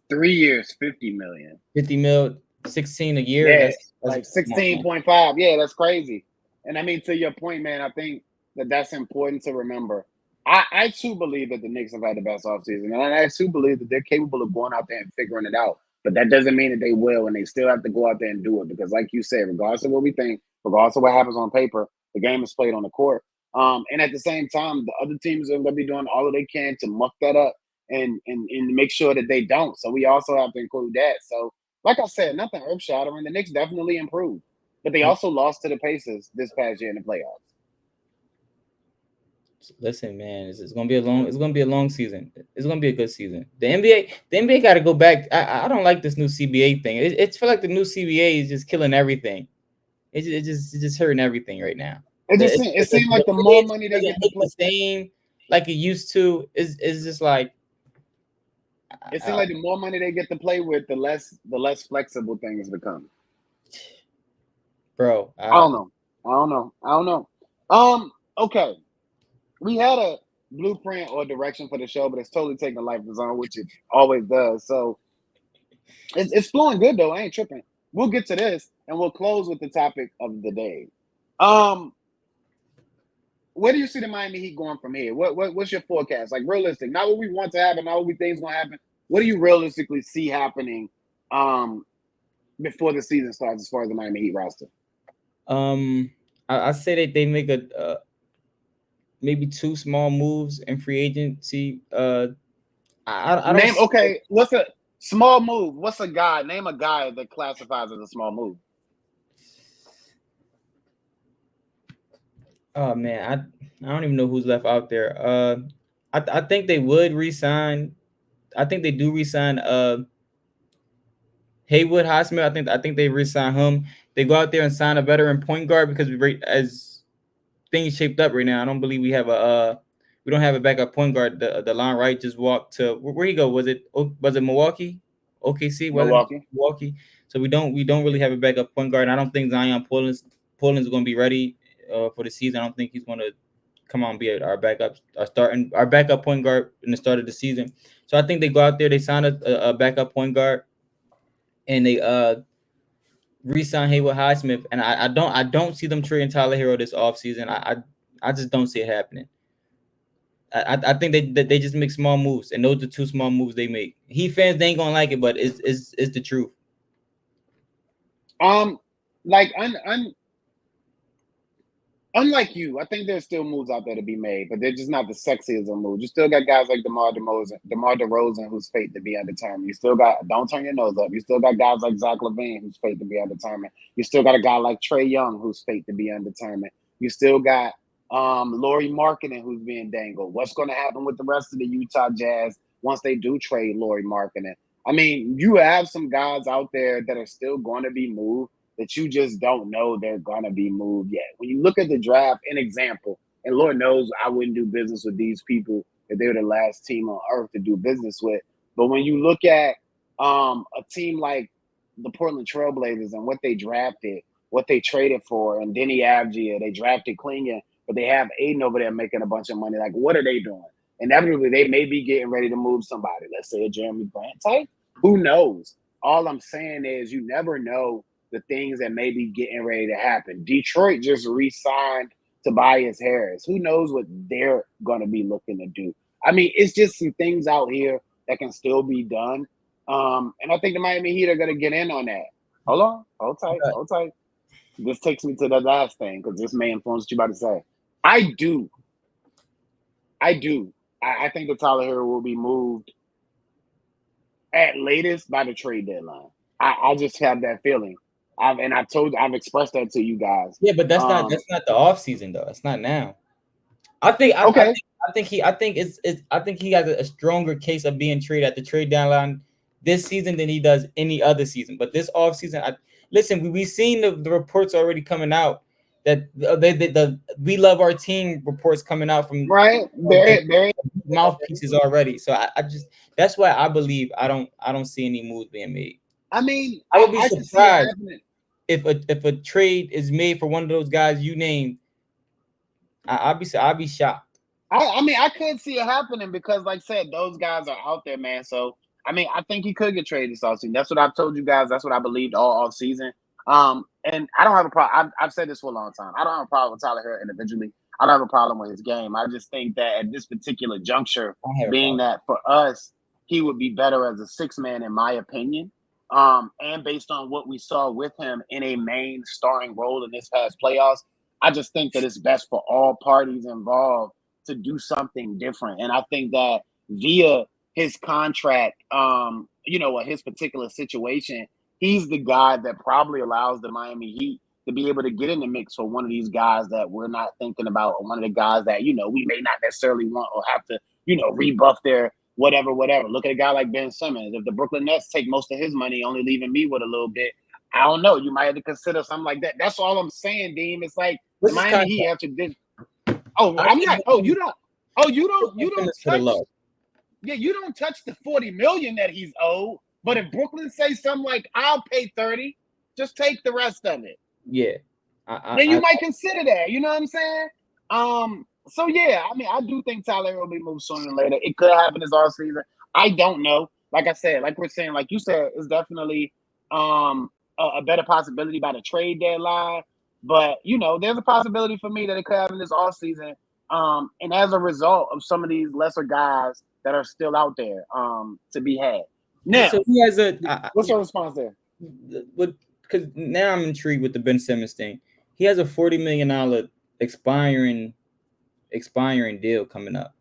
3 years, $50 million. 50 mil, 16 a year. Yeah, that's like 16.5. Yeah, that's crazy. And I mean, to your point, man, I think that's important to remember. I too believe that the Knicks have had the best offseason. And I too believe that they're capable of going out there and figuring it out. But that doesn't mean that they will, and they still have to go out there and do it. Because like you said, regardless of what we think, regardless of what happens on paper, the game is played on the court. And at the same time, the other teams are going to be doing all that they can to muck that up and make sure that they don't. So we also have to include that. So like I said, nothing earth-shattering. The Knicks definitely improved. But they also lost to the Pacers this past year in the playoffs. Listen, man, it's gonna be a long season. It's gonna be a good season. The NBA got to go back. I don't like this new CBA thing. It's feel like the new CBA is just killing everything. It's just hurting everything right now. It seemed like the more money they get to look the same like it used to. Is just like it seems like the more money they get to play with, the less flexible things become. Bro, I don't know. Okay. We had a blueprint or direction for the show, but it's totally taking a life of its own, which it always does. So it's flowing good though. I ain't tripping. We'll get to this and we'll close with the topic of the day. Where do you see the Miami Heat going from here? What's your forecast? Like realistic, not what we want to happen, not what we think is going to happen. What do you realistically see happening before the season starts as far as the Miami Heat roster? I say that they make a maybe 2 small moves in free agency. I don't name. Okay, what's a small move? What's a guy? Name a guy that classifies as a small move. Oh man, I don't even know who's left out there. I think they would resign. I think they do resign. Haywood Highsmith. I think they resign him. They go out there and sign a veteran point guard because as things shaped up right now, I don't believe we don't have a backup point guard. The line right just walked to where he go? Was it Milwaukee? OKC? Milwaukee. So we don't really have a backup point guard. And I don't think Zion Portland's going to be ready for the season. I don't think he's going to come on and be our backup point guard in the start of the season. So I think they go out there, they sign a backup point guard, and they re-sign Haywood Highsmith. And I don't see them trading Tyler Herro this offseason. I just don't see it happening. I think they just make small moves, and those are 2 small moves they make. Heat fans, they ain't gonna like it, but it's the truth. Like unlike you, I think there's still moves out there to be made, but they're just not the sexiest of moves. You still got guys like DeMar DeRozan, who's fate to be undetermined. You still got, don't turn your nose up. You still got guys like Zach LaVine, who's fate to be undetermined. You still got a guy like Trae Young, who's fate to be undetermined. You still got Lauri Markkanen, who's being dangled. What's going to happen with the rest of the Utah Jazz once they do trade Lauri Markkanen? I mean, you have some guys out there that are still going to be moved that you just don't know they're going to be moved yet. When you look at the draft, an example, and Lord knows I wouldn't do business with these people if they were the last team on earth to do business with. But when you look at a team like the Portland Trailblazers and what they drafted, what they traded for, and Denny Avdia, they drafted Klingon, but they have Aiden over there making a bunch of money. Like, what are they doing? Inevitably, they may be getting ready to move somebody. Let's say a Jeremy Grant type. Who knows? All I'm saying is you never know the things that may be getting ready to happen. Detroit just re-signed Tobias Harris. Who knows what they're going to be looking to do? I mean, it's just some things out here that can still be done. And I think the Miami Heat are going to get in on that. Hold on. Hold tight. This takes me to the last thing because this may influence what you're about to say. I do. I think that Tyler Herro will be moved at latest by the trade deadline. I just have that feeling. I've expressed that to you guys. Yeah, but that's not the off season though. It's not now. I think he has a stronger case of being traded at the trade deadline this season than he does any other season. But this off season, we've seen the reports already coming out that the we love our team reports coming out from mouthpieces already. So I just that's why I believe I don't see any moves being made. I mean, I would be surprised if a trade is made for one of those guys you named. I'll be shocked. I mean, I could see it happening because, like I said, those guys are out there, man. So, I mean, I think he could get traded this offseason. That's what I've told you guys. That's what I believed all offseason. And I don't have a problem. I've said this for a long time. I don't have a problem with Tyler Herro individually. I don't have a problem with his game. I just think that at this particular juncture, being that for us, he would be better as a 6-man, in my opinion. And based on what we saw with him in a main starring role in this past playoffs, I just think that it's best for all parties involved to do something different. And I think that via his contract, his particular situation, he's the guy that probably allows the Miami Heat to be able to get in the mix for one of these guys that we're not thinking about, or one of the guys that, you know, we may not necessarily want or have to, you know, rebuff their whatever. Look at a guy like Ben Simmons. If the Brooklyn Nets take most of his money, only leaving me with a little bit, I don't know. You might have to consider something like that. That's all I'm saying, Deem. It's like the Miami Heat have to. I'm not. You don't touch. Yeah, you don't touch the $40 million that he's owed. But if Brooklyn say something like, "I'll pay 30, just take the rest of it." Yeah, then you might consider that. You know what I'm saying? So yeah, I mean, I do think Tyler will be moved sooner or later. It could happen this off season. I don't know. Like I said, like we're saying, like you said, it's definitely a better possibility by the trade deadline. But you know, there's a possibility for me that it could happen this off season. And as a result of some of these lesser guys that are still out there to be had. Now, so he has what's your response there? Because now I'm intrigued with the Ben Simmons thing. He has a $40 million expiring deal coming up.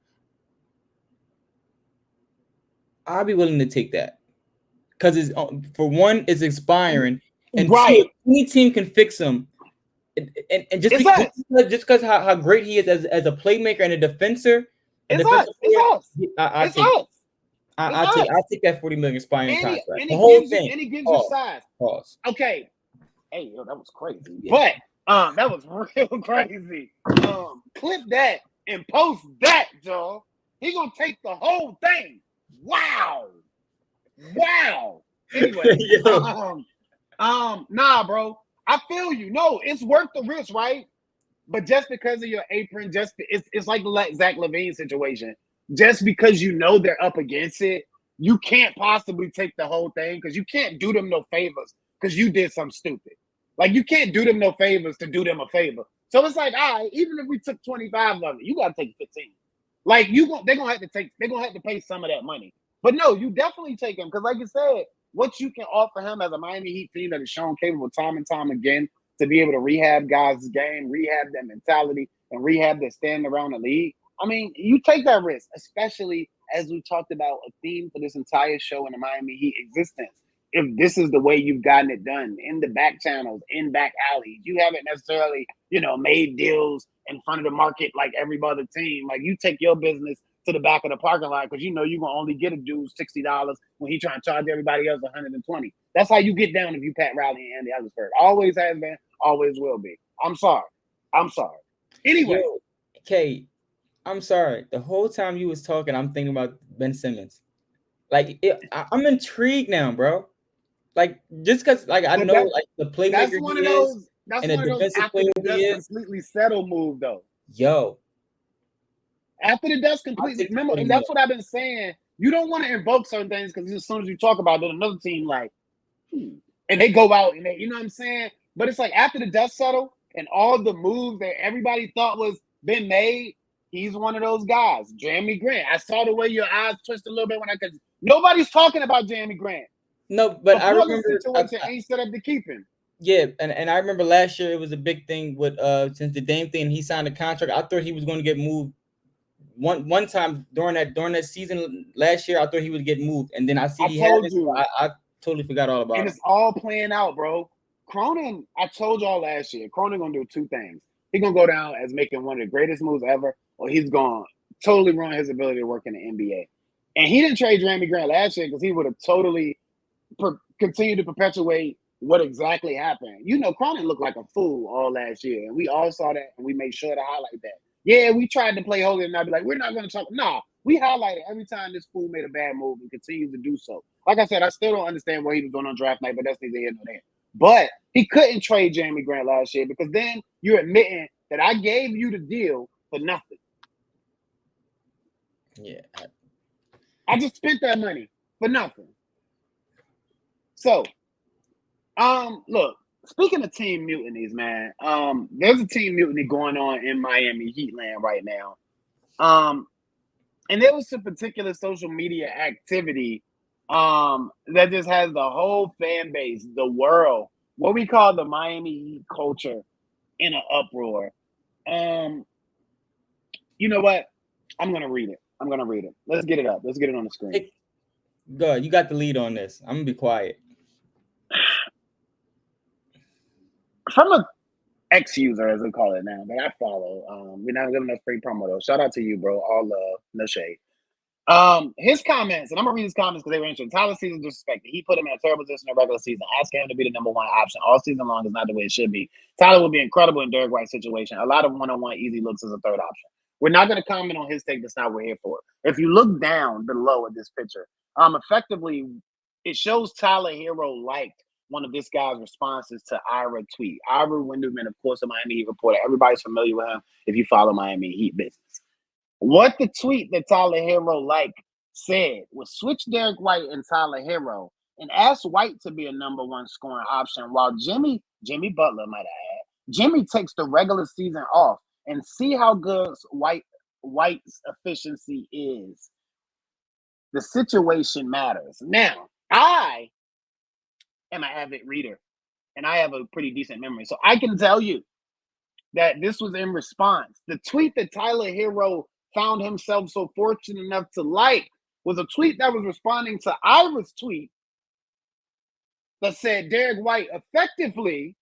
I'll be willing to take that because for one, it's expiring, and right. two, any team can fix him. And just because how great he is as a playmaker and a defender, I'll take that $40 million expiring contract. And the whole thing. And he gives you size. Pause. Okay. Hey, yo, that was crazy. Yeah. But that was real crazy. Clip that and post that, Joe. He gonna take the whole thing. Wow. Anyway, nah, bro. I feel you. No, it's worth the risk, right? But just because of your apron, it's like the Zach LaVine situation. Just because you know they're up against it, you can't possibly take the whole thing because you can't do them no favors because you did something stupid. Like you can't do them no favors to do them a favor. So it's like, all right, even if we took 25 of it, you gotta take 15. Like they're gonna have to pay some of that money. But no, you definitely take him because, like you said, what you can offer him as a Miami Heat team that is shown capable time and time again to be able to rehab guys' game, rehab their mentality, and rehab their stand around the league. I mean, you take that risk, especially as we talked about a theme for this entire show in the Miami Heat existence. If this is the way you've gotten it done in the back channels, in back alleys, you haven't necessarily, made deals in front of the market like every other team. Like you take your business to the back of the parking lot because you're gonna only get a dude $60 when he trying to charge everybody else $120. That's how you get down if you Pat Riley and Andy Ellsberg. Always has been, always will be. I'm sorry. Anyway, okay. I'm sorry. The whole time you was talking, I'm thinking about Ben Simmons. Like I'm intrigued now, bro. Like just because, like I know, like the playmaker he is, and a defensive player he is. Completely settled move though. Yo. After the dust completely, remember, and that's what I've been saying. You don't want to invoke certain things because as soon as you talk about it, another team like, and they go out and they, you know what I'm saying? But it's like after the dust settled and all the moves that everybody thought was been made, he's one of those guys. Jeremy Grant. I saw the way your eyes twisted a little bit because nobody's talking about Jeremy Grant. No, but I remember situation ain't set up to keep him. Yeah, and I remember last year it was a big thing with since the Dame thing. He signed a contract. I thought he was going to get moved. One time during that season last year, I thought he would get moved, and then I totally forgot all about it. And it's all playing out, bro. Cronin, I told y'all last year, Cronin gonna do two things. He's gonna go down as making one of the greatest moves ever, or he's gonna totally ruin his ability to work in the NBA. And he didn't trade Jeremy Grant last year because he would have totally continued to perpetuate what exactly happened. Cronin looked like a fool all last year, and we all saw that, and we made sure to highlight that. Yeah, we tried to play holy and not be like, we're not going to talk. Nah, we highlighted every time this fool made a bad move and continues to do so. Like I said, I still don't understand what he was doing on draft night, but that's neither here nor there. But he couldn't trade Jeremy Grant last year because then you're admitting that I gave you the deal for nothing. Yeah. I just spent that money for nothing. So, look. Speaking of team mutinies, man, there's a team mutiny going on in Miami Heat land right now. And there was some particular social media activity that just has the whole fan base, the world, what we call the Miami Heat culture, in an uproar. You know what? I'm going to read it. Let's get it up. Let's get it on the screen. Good. You got the lead on this. I'm going to be quiet. X user, as we call it now, that I follow. We're not giving us free promo though. Shout out to you, bro. All love, no shade. His comments, and I'm gonna read his comments because they were interesting. Tyler season disrespected. He put him in a terrible position in the regular season. Asking him to be the number one option all season long is not the way it should be. Tyler will be incredible in Derek White's situation. A lot of one-on-one easy looks as a third option. We're not going to comment on his take. That's not what we're here for. If you look down below at this picture, effectively, it shows Tyler Herro liked one of this guy's responses to Ira tweet. Ira Winderman, of course, a Miami Heat reporter. Everybody's familiar with him if you follow Miami Heat business. What the tweet that Tyler Herro liked said was switch Derek White and Tyler Herro and ask White to be a number one scoring option while Jimmy Butler might have had. Jimmy takes the regular season off and see how good White's efficiency is. The situation matters. Now, I am an avid reader and I have a pretty decent memory. So I can tell you that this was in response. The tweet that Tyler Herro found himself so fortunate enough to like was a tweet that was responding to Ira's tweet that said Derek White effectively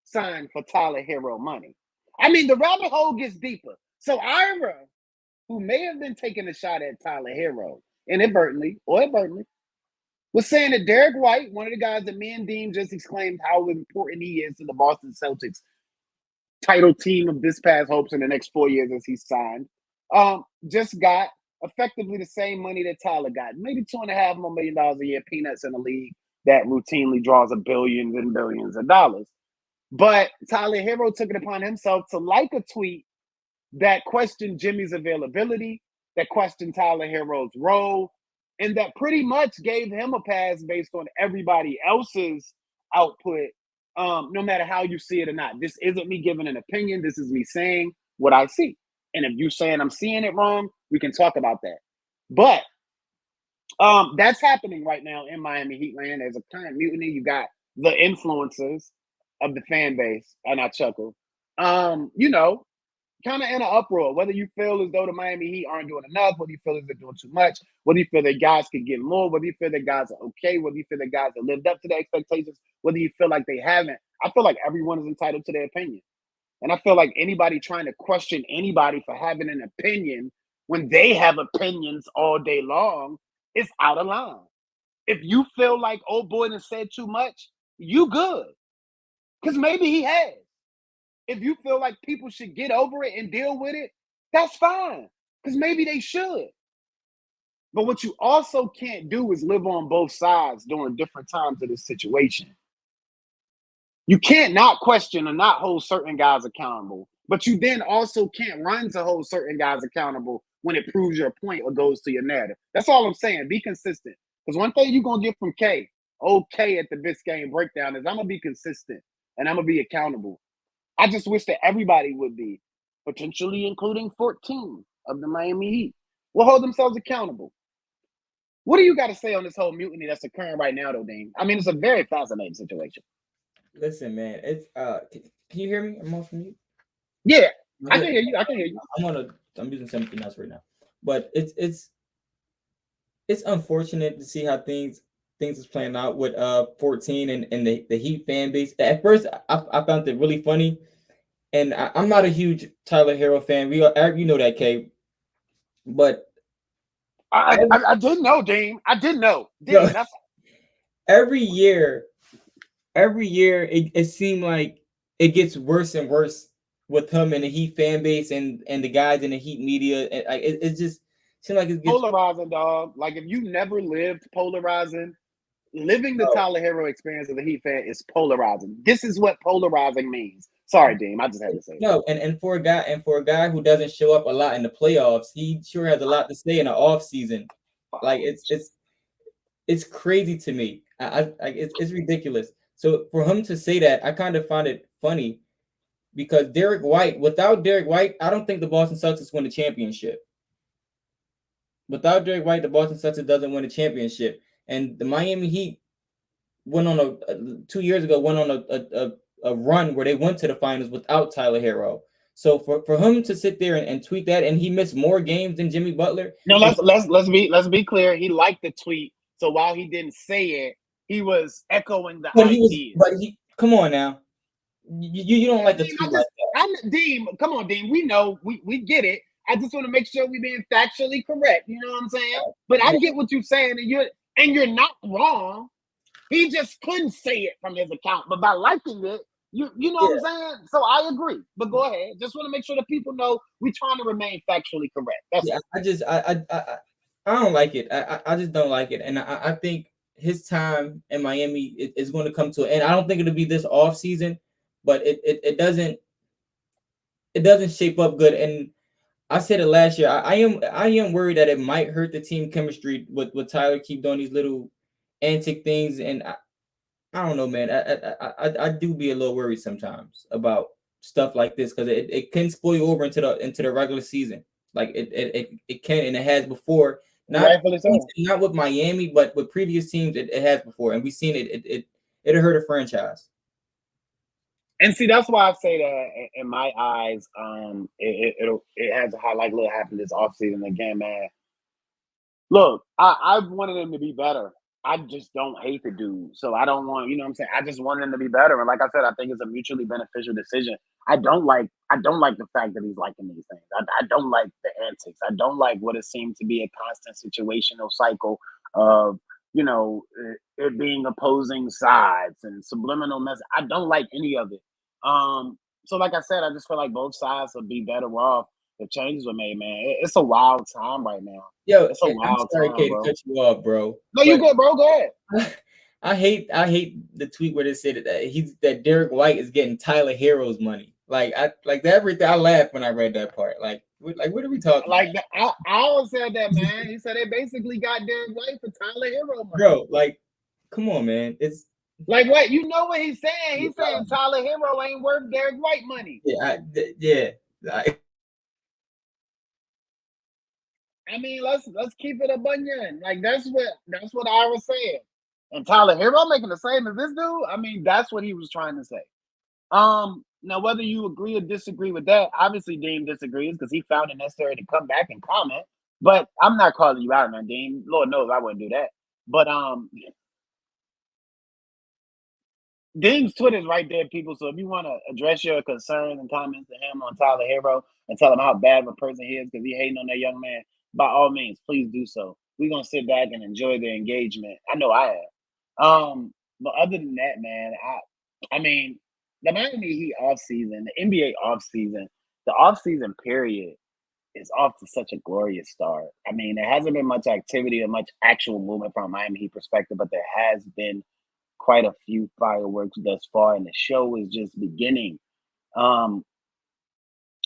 signed for Tyler Herro money. I mean, the rabbit hole gets deeper. So Ira, who may have been taking a shot at Tyler Herro inadvertently or advertently, was saying that Derek White, one of the guys that me and Deem just exclaimed how important he is to the Boston Celtics title team of this past hopes in the next 4 years as he signed, just got effectively the same money that Tyler got, maybe $2.5 more million a year, peanuts in a league that routinely draws billions and billions of dollars. But Tyler Herro took it upon himself to like a tweet that questioned Jimmy's availability, that questioned Tyler Herro's role, and that pretty much gave him a pass based on everybody else's output, no matter how you see it or not. This isn't me giving an opinion. This is me saying what I see. And if you're saying I'm seeing it wrong, we can talk about that. But that's happening right now in Miami Heat land. There's a current mutiny. You got the influencers of the fan base, and I chuckle. Kind of in an uproar, whether you feel as though the Miami Heat aren't doing enough, whether you feel as they're doing too much, whether you feel that guys could get more, whether you feel that guys are okay, whether you feel that guys have lived up to their expectations, whether you feel like they haven't. I feel like everyone is entitled to their opinion. And I feel like anybody trying to question anybody for having an opinion when they have opinions all day long is out of line. If you feel like old boy done said too much, you good. Because maybe he has. If you feel like people should get over it and deal with it, that's fine. Because maybe they should. But what you also can't do is live on both sides during different times of this situation. You can't not question or not hold certain guys accountable, but you then also can't run to hold certain guys accountable when it proves your point or goes to your narrative. That's all I'm saying. Be consistent. Because one thing you're going to get from K, okay, at the Biscayne Breakdown, is I'm going to be consistent and I'm going to be accountable. I just wish that everybody would be, potentially including 14 of the Miami Heat, will hold themselves accountable. What do you got to say on this whole mutiny that's occurring right now, though, Dean? I mean, it's a very fascinating situation. Listen, man, it's can you hear me? I'm off mute. Yeah, I can hear you. I can hear you. I'm using something else right now, but it's unfortunate to see how things is playing out with 14 and the Heat fan base. At first, I found it really funny, and I'm not a huge Tyler Herro fan. You know that, Kay, but I didn't know, Dean. I didn't know. Dean, that's every year it seemed like it gets worse and worse with him and the Heat fan base and the guys in the Heat media. And like it just seems like it's polarizing, dog. Like if you never lived polarizing, living the Tyler Herro experience as a Heat fan is polarizing. This is what polarizing means. Sorry, Dean. I just had to say no. And for a guy who doesn't show up a lot in the playoffs, he sure has a lot to say in the offseason. Like it's crazy to me. It's ridiculous. So for him to say that, I kind of find it funny because without Derek White, I don't think the Boston Celtics win the championship. Without Derek White, the Boston Celtics doesn't win a championship. And the Miami Heat went on 2 years ago, went on a run where they went to the finals without Tyler Herro. So for him to sit there and tweet that, and he missed more games than Jimmy Butler. No, let's be clear. He liked the tweet. So while he didn't say it, he was echoing the idea. Come on now. You don't like the Deem, tweet like that. Deem, come on, Deem. We know, we get it. I just want to make sure we're being factually correct. You know what I'm saying? But I get what you're saying, and you're not wrong. He just couldn't say it from his account, but by liking it, you know what I'm saying? So I agree. But go ahead. Just want to make sure that people know we're trying to remain factually correct. That's I don't like it. I just don't like it, and I think his time in Miami is going to come to an end. I don't think it'll be this off season, but it doesn't shape up good. And I said it last year. I am worried that it might hurt the team chemistry with Tyler keep doing these little antic things, and I don't know, man. I do be a little worried sometimes about stuff like this because it can spoil you over into the regular season. Like it can, and it has before. Not with Miami, but with previous teams, it has before, and we've seen it'll hurt a franchise. And see, that's why I say that in my eyes, it has a high likelihood to happen this offseason again, man. Look, I wanted him to be better. I just don't hate the dude. So I don't want, you know what I'm saying? I just want him to be better. And like I said, I think it's a mutually beneficial decision. I don't like the fact that he's liking these things. I don't like the antics. I don't like what it seemed to be a constant situational cycle of, you know, it being opposing sides and subliminal message. I don't like any of it. So like I said, I just feel like both sides would be better off if changes were made, man. It's a wild time right now. Yo, it's a wild time, Kate, bro. To cut you off, bro. No, you good, bro. Go ahead. I hate the tweet where they said that Derek White is getting Tyler Herro's money. Like everything. I laughed when I read that part. Like what are we talking? Like I always said that, man. He said they basically got Derek White for Tyler Herro money. Bro, like, come on, man. It's like what you know what he's saying. He's saying Tyler Herro ain't worth Derek White money. Yeah, I mean, let's keep it a bunion. Like that's what I was saying. And Tyler Herro making the same as this dude. I mean, that's what he was trying to say. Now whether you agree or disagree with that, obviously Deem disagrees because he found it necessary to come back and comment. But I'm not calling you out, man, Deem. Lord knows I wouldn't do that. But Deem's Twitter is right there, people. So if you want to address your concerns and comments to him on Tyler Herro and tell him how bad of a person he is because he hating on that young man, by all means, please do so. We're gonna sit back and enjoy the engagement. I know I am. But other than that, man, I mean, the Miami Heat offseason, the NBA offseason, the offseason period is off to such a glorious start. I mean, there hasn't been much activity or much actual movement from a Miami Heat perspective, but there has been quite a few fireworks thus far, and the show is just beginning.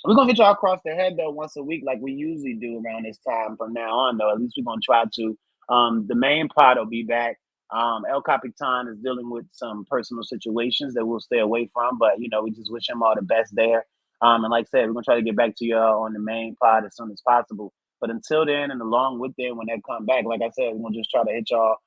We're gonna hit y'all across the head though once a week, like we usually do around this time from now on. Though at least we're gonna try to. The main pod will be back. El Capitan is dealing with some personal situations that we'll stay away from, but you know we just wish him all the best there. And like I said, we're gonna try to get back to y'all on the main pod as soon as possible. But until then, and along with them when they come back, like I said, we're gonna just try to hit y'all.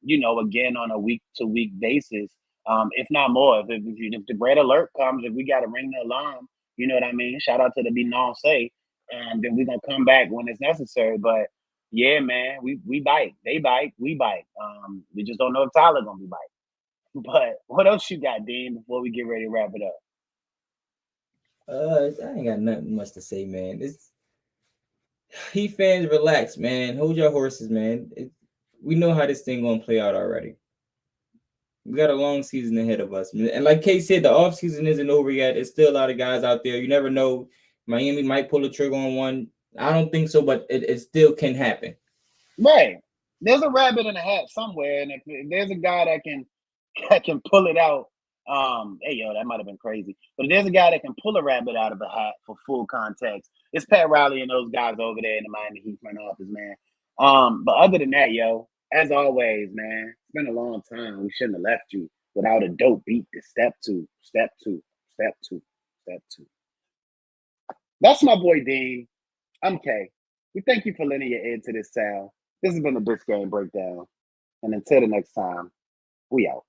You know, again on a week-to-week basis, if not more. If the red alert comes, if we got to ring the alarm, you know what I mean? Shout out to the Binance, and then we're going to come back when it's necessary. But, yeah, man, we bite. They bite. We bite. We just don't know if Tyler's going to be biting. But what else you got, Dean, before we get ready to wrap it up? I ain't got nothing much to say, man. Heat fans, relax, man. Hold your horses, man. We know how this thing gonna play out already. We got a long season ahead of us. And like Kay said, the offseason isn't over yet. There's still a lot of guys out there. You never know. Miami might pull a trigger on one. I don't think so, but it still can happen. Right. There's a rabbit in a hat somewhere, and if there's a guy that can pull it out, hey, yo, that might have been crazy. But if there's a guy that can pull a rabbit out of a hat for full context, it's Pat Riley and those guys over there in the Miami Heat front office, man. But other than that, yo, as always, man, it's been a long time. We shouldn't have left you without a dope beat to step two. That's my boy Dean. I'm Kay. We thank you for lending your ear to this sound. This has been the Biscayne Breakdown. And until the next time, we out.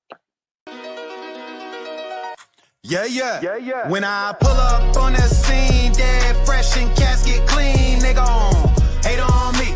Yeah. When I pull up on the scene, dead fresh and casket clean, they gon' hate on me.